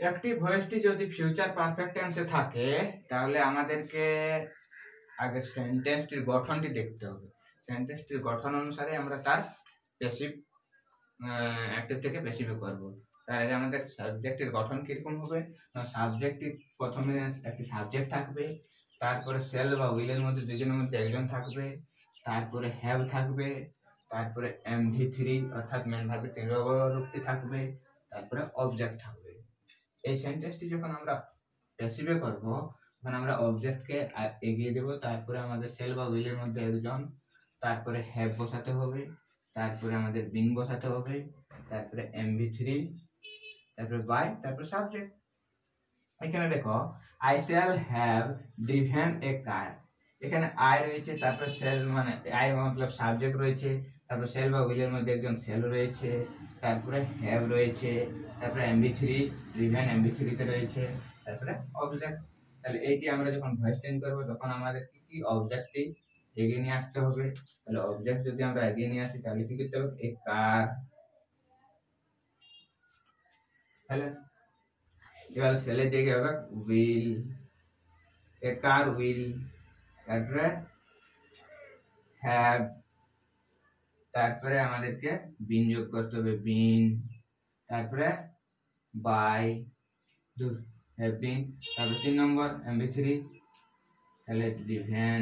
Active ভয়েসটি যদি future perfect টেন্সে থাকে তাহলে আমাদেরকে আগে সেন্টেন্সটির গঠনটি দেখতে হবে। সেন্টেন্সটির গঠন অনুসারে আমরা তার প্যাসিভ অ্যাক্টিভ থেকে প্যাসিভে করব। তার আগে আমাদের সাবজেক্টের গঠন কিরকম হবে? সাবজেক্টটি প্রথমে একটি সাবজেক্ট থাকবে, তারপরে সেল বা উইলের মধ্যে দুজনের মধ্যে একজন থাকবে, তারপরে হ্যাভ থাকবে, তারপরে MV3 অর্থাৎ মেন ভার্বের তিন রূপটি থাকবে, তারপরে অবজেক্ট থাকবে। এই সেন্টেন্সটি যখন আমরা প্যাসিভে করব তখন আমরা অবজেক্টকে এগিয়ে দেব, তারপরে আমাদের সেল বা উইলের মধ্যে একজন, তারপরে হ্যাভ বসাতে হবে, তারপরে আমাদের বিন বসাতে হবে, তারপরে MV3, তারপরে বাই, তারপরে সাবজেক্ট। এখানে দেখো আই শ্যাল হ্যাভ ড্রিভেন এ কার। এখানে আই রয়েছে, তারপরে সেল মানে আই মতলব সাবজেক্ট রয়েছে, তারপরে সেল বা উইলের মধ্যে একজন সেল রয়েছে, তারপরে হ্যাভ রয়েছে, তারপরে MV3 ড্রিভেন MV3 তে রয়েছে, তারপরে অবজেক্ট। তাহলে এইটি আমরা যখন ভয়েস চেঞ্জ করবো তখন আমাদের কি অবজেক্টটি এগিয়ে নিয়ে আসতে হবে। তাহলে অবজেক্ট যদি আমরা এগিয়ে নিয়ে আসি তাহলে কি করতে হবে? এ কার। তাহলে এবার সেলের জায়গায় হবে উইল, এ কার উইল, তারপরে হ্যাভ, তারপরে আমাদেরকে বিন যোগ করতে হবে বিন, তারপরে বাই, হ্যাভ বিন, তারপরে 3 নম্বর MV3, তাহলে ড্রিভেন,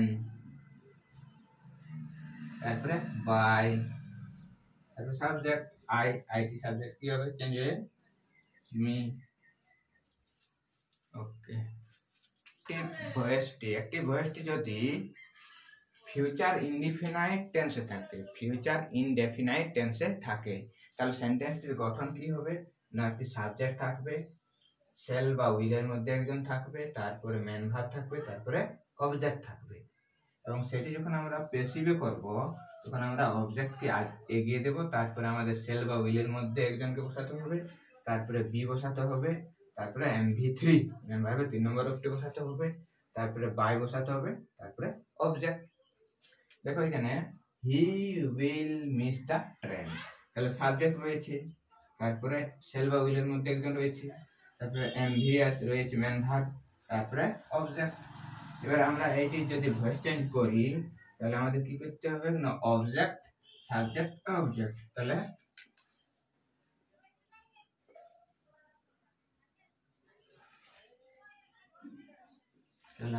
তারপরে বাই, তারপরে সাবজেক্ট আইটি সাবজেক্ট কি হবে? চেঞ্জ হয়ে মি। ওকে। অ্যাক্টিভ ভয়েসটি যদি ফিউচার ইনডিফিনাইট টেন্সে থাকে, ফিউচার ইনডেফিনাইট টেন্সে থাকে তাহলে সেন্টেন্সটির গঠন কি হবে? না একটি সাবজেক্ট থাকবে, সেল বা উইলের মধ্যে একজন থাকবে, তারপরে মেন ভার্ব থাকবে, তারপরে অবজেক্ট থাকবে। এবং সেটি যখন আমরা প্যাসিভে করব তখন আমরা অবজেক্টকে এগিয়ে দেব, তারপরে আমাদের সেল বা উইলের মধ্যে একজনকে বসাতে হবে, তারপরে বি বসাতে হবে, তারপরে MV3 মেন ভার্বের 3 নম্বর রূপটি বসাতে হবে, তারপরে বাই বসাতে হবে, তারপরে অবজেক্ট। দেখো এখানে he will miss the train, তাহলে সাবজেক্ট রয়েছে, তারপরে সেল বা উইলের মধ্যে একজন রয়েছে, তারপরে MV রয়েছে মেন ভার্ব, তারপরে অবজেক্ট। এবার আমরা এইটি যদি ভয়েস চেঞ্জ করি তাহলে আমাদের কি করতে হবে? না অবজেক্ট সাবজেক্ট অবজেক্ট। তাহলে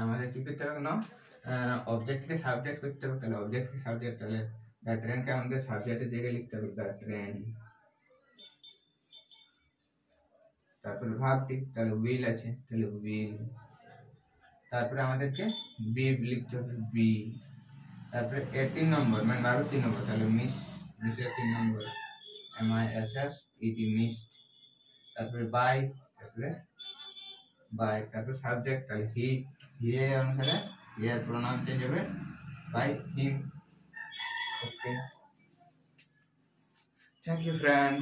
আমাদের কি করতে হবে? না অবজেক্টকে সাবজেক্ট করতে হবে। তাহলে অবজেক্টকে সাবজেক্ট, তাহলে দ্য ট্রেনকে আমাদের সাবজেক্টের জায়গায় লিখতে হবে দ্য ট্রেন, তারপরে ভার্বটি তাহলে উইল আছে, তাহলে উইল, তারপরে আমাদেরকে বি লিখতে হবে বি, তারপরে 3 নম্বর মানে ভার্ব 3 নম্বর, তাহলে মিসের 3 নম্বর MISSED মিস, তারপরে বাই, তারপরে সাবজেক্ট, তাহলে হি অনুসারে হিয়ার প্রোনাউন চেঞ্জ হবে by him. Okay, thank you friend.